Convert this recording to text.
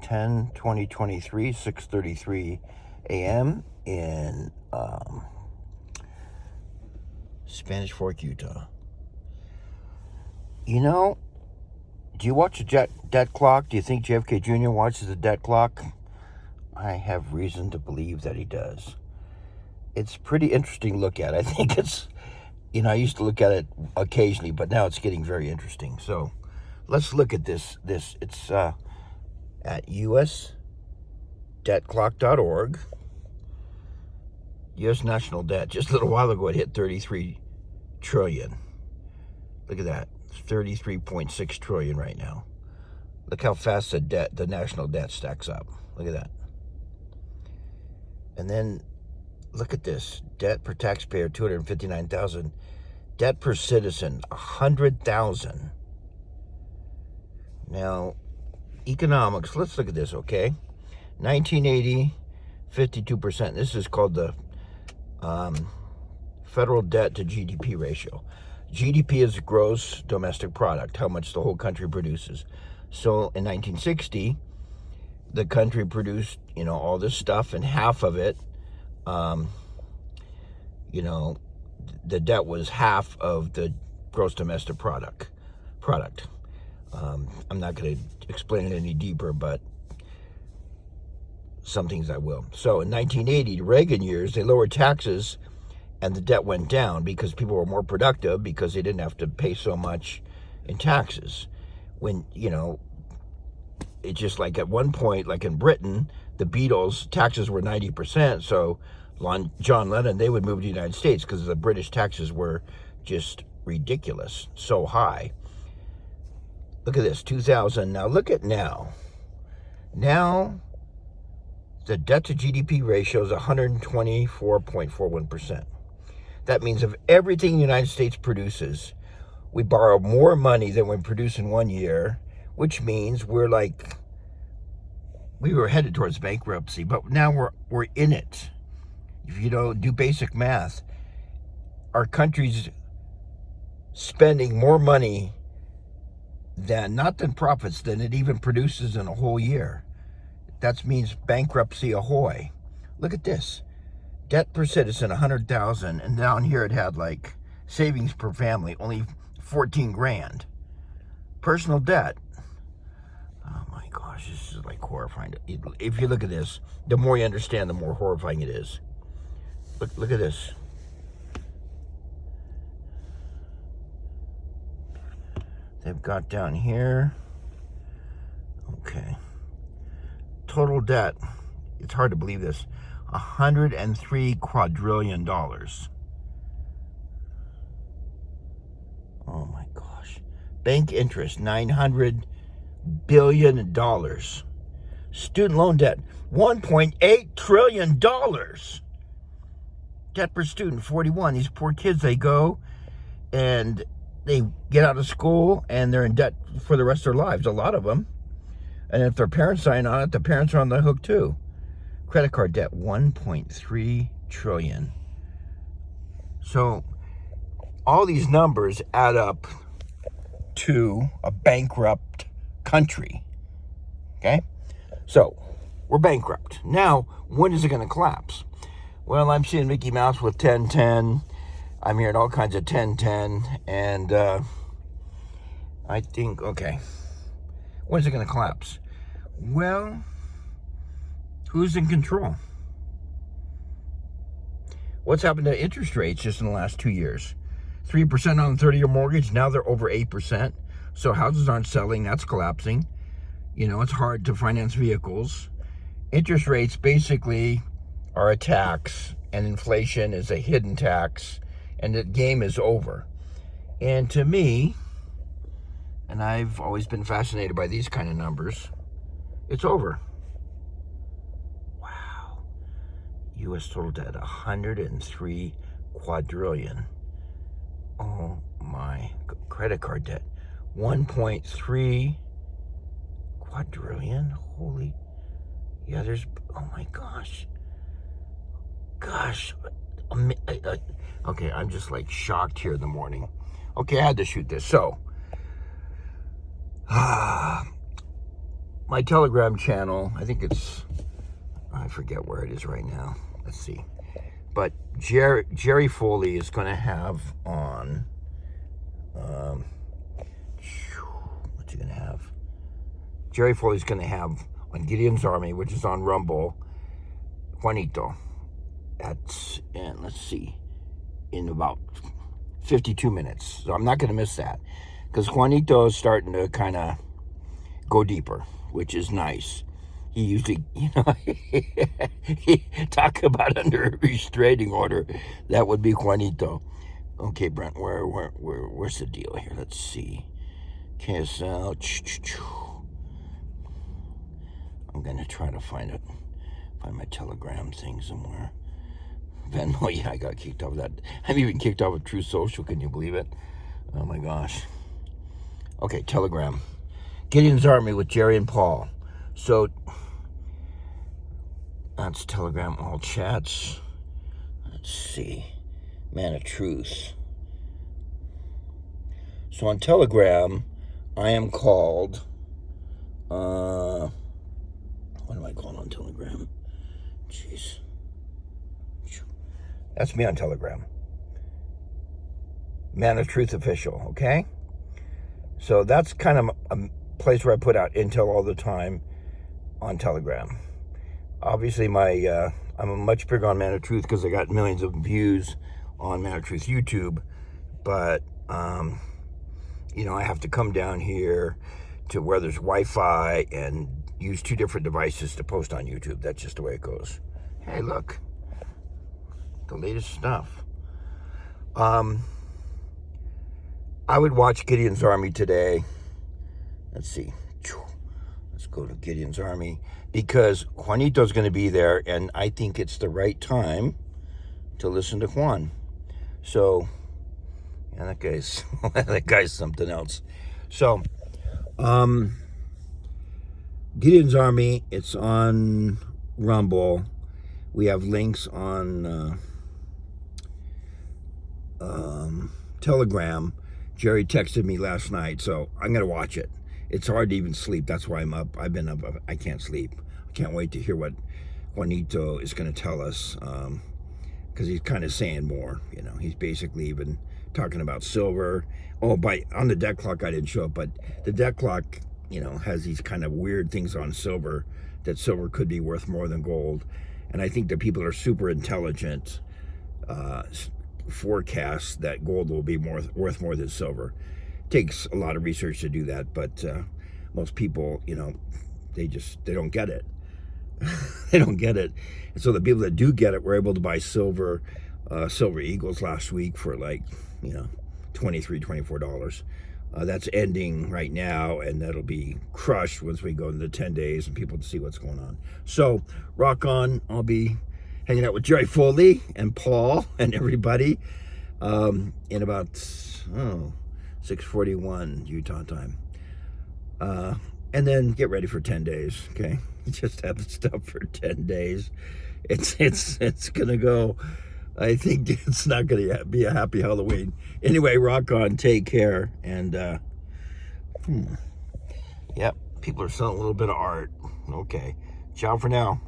10/20/23, 6:33 a.m. in Spanish Fork, Utah. You know, do you watch the debt clock? Do you think JFK Jr. watches the debt clock? I have reason to believe that he does. It's pretty interesting to look at. I think it's, I used to look at it occasionally, but now it's getting very interesting. So let's look at this. It's at usdebtclock.org. U.S. national debt. Just a little while ago, it hit 33 trillion. Look at that. It's 33.6 trillion right now. Look how fast the national debt stacks up. Look at that. And then look at this. Debt per taxpayer, 259,000. Debt per citizen, 100,000. Now, economics, let's look at this, okay? 1980, 52%. This is called the federal debt to GDP ratio. GDP is gross domestic product, how much the whole country produces. So in 1960, the country produced, all this stuff, and half of it, the debt was half of the gross domestic product. I'm not going to explain it any deeper, but some things I will. So in 1980, the Reagan years, they lowered taxes and the debt went down because people were more productive because they didn't have to pay so much in taxes. When, it's just like at one point, like in Britain, the Beatles, taxes were 90%. So John Lennon, they would move to the United States because the British taxes were just ridiculous, so high. Look at this, 2000. Now look at now. Now, the debt to GDP ratio is 124.41%. That means of everything the United States produces, we borrow more money than we produce in 1 year, which means we were headed towards bankruptcy, but now we're in it. If you don't do basic math, our country's spending more money than profits than it even produces in a whole year. That means bankruptcy ahoy. Look at this. Debt per citizen, 100,000. And down here it had like savings per family, only 14 grand. Personal debt. Oh my gosh, this is like horrifying. If you look at this, the more you understand, the more horrifying it is. Look at this. They've got down here. Okay. Total debt. It's hard to believe this. $103 quadrillion. Oh my gosh. Bank interest, $900 billion. Student loan debt, $1.8 trillion. Debt per student, 41. These poor kids, they go and they get out of school and they're in debt for the rest of their lives, a lot of them. And if their parents sign on it, the parents are on the hook too. Credit card debt, 1.3 trillion. So all these numbers add up to a bankrupt country. Okay? So we're bankrupt. Now, when is it going to collapse? Well, I'm seeing Mickey Mouse with 10-10. I'm hearing all kinds of 10-10. And I think, okay, when's it going to collapse? Well, who's in control? What's happened to interest rates just in the last 2 years? 3% on the 30-year mortgage. Now they're over 8%. So houses aren't selling. That's collapsing. It's hard to finance vehicles. Interest rates basically are a tax, and inflation is a hidden tax, and the game is over. And to me, and I've always been fascinated by these kind of numbers, it's over. Wow. U.S. total debt, 103 quadrillion. Oh my, credit card debt, 1.3 quadrillion. Holy, yeah, there's, oh my gosh. Okay, I'm just like shocked here in the morning. Okay, I had to shoot this. So, my Telegram channel, I think it's, I forget where it is right now. Let's see. But Jerry Foley is going to have on, what's he going to have? Jerry Foley's going to have on Gideon's Army, which is on Rumble, Juanito. And let's see, in about 52 minutes. So I'm not going to miss that, because Juanito is starting to kind of go deeper, which is nice. He usually, he talk about under a restraining order. That would be Juanito. Okay, Brent, where's the deal here? Let's see. KSL. I'm gonna try to find my Telegram thing somewhere. Venmo, yeah, I got kicked off of that. I'm even kicked off of True Social. Can you believe it? Oh my gosh. Okay, Telegram. Gideon's Army with Jerry and Paul. So that's Telegram, all chats. Let's see. Man of Truth. So on Telegram, I am called, what am I called on Telegram? Jeez. That's me on Telegram. Man of Truth Official, okay? So that's kind of a place where I put out intel all the time on Telegram. Obviously, I'm much bigger on Man of Truth because I got millions of views on Man of Truth YouTube. But, I have to come down here to where there's Wi-Fi and use 2 different devices to post on YouTube. That's just the way it goes. Hey, look. The latest stuff. I would watch Gideon's Army today. Let's see. Let's go to Gideon's Army, because Juanito's going to be there, and I think it's the right time to listen to Juan. So, yeah, that guy's something else. So, Gideon's Army, it's on Rumble. We have links on Telegram. Jerry texted me last night, so I'm going to watch it. It's hard to even sleep. That's why I'm up. I've been up. I can't sleep. I can't wait to hear what Juanito is going to tell us, because he's kind of saying more. He's basically even talking about silver. Oh, on the deck clock, I didn't show up, but the deck clock, has these kind of weird things on silver, that silver could be worth more than gold. And I think that people are super intelligent forecast that gold will be worth more than silver. It takes a lot of research to do that, but most people, they don't get it. They don't get it. And so the people that do get it were able to buy silver eagles last week for like, $23, $24. That's ending right now, and that'll be crushed once we go into the 10 days and people see what's going on. So rock on. I'll be hanging out with Jerry Foley and Paul and everybody in about 6:41 Utah time, and then get ready for 10 days. Okay, just have the stuff for 10 days. It's gonna go. I think it's not gonna be a happy Halloween. Anyway, rock on. Take care. And yep, people are selling a little bit of art. Okay, ciao for now.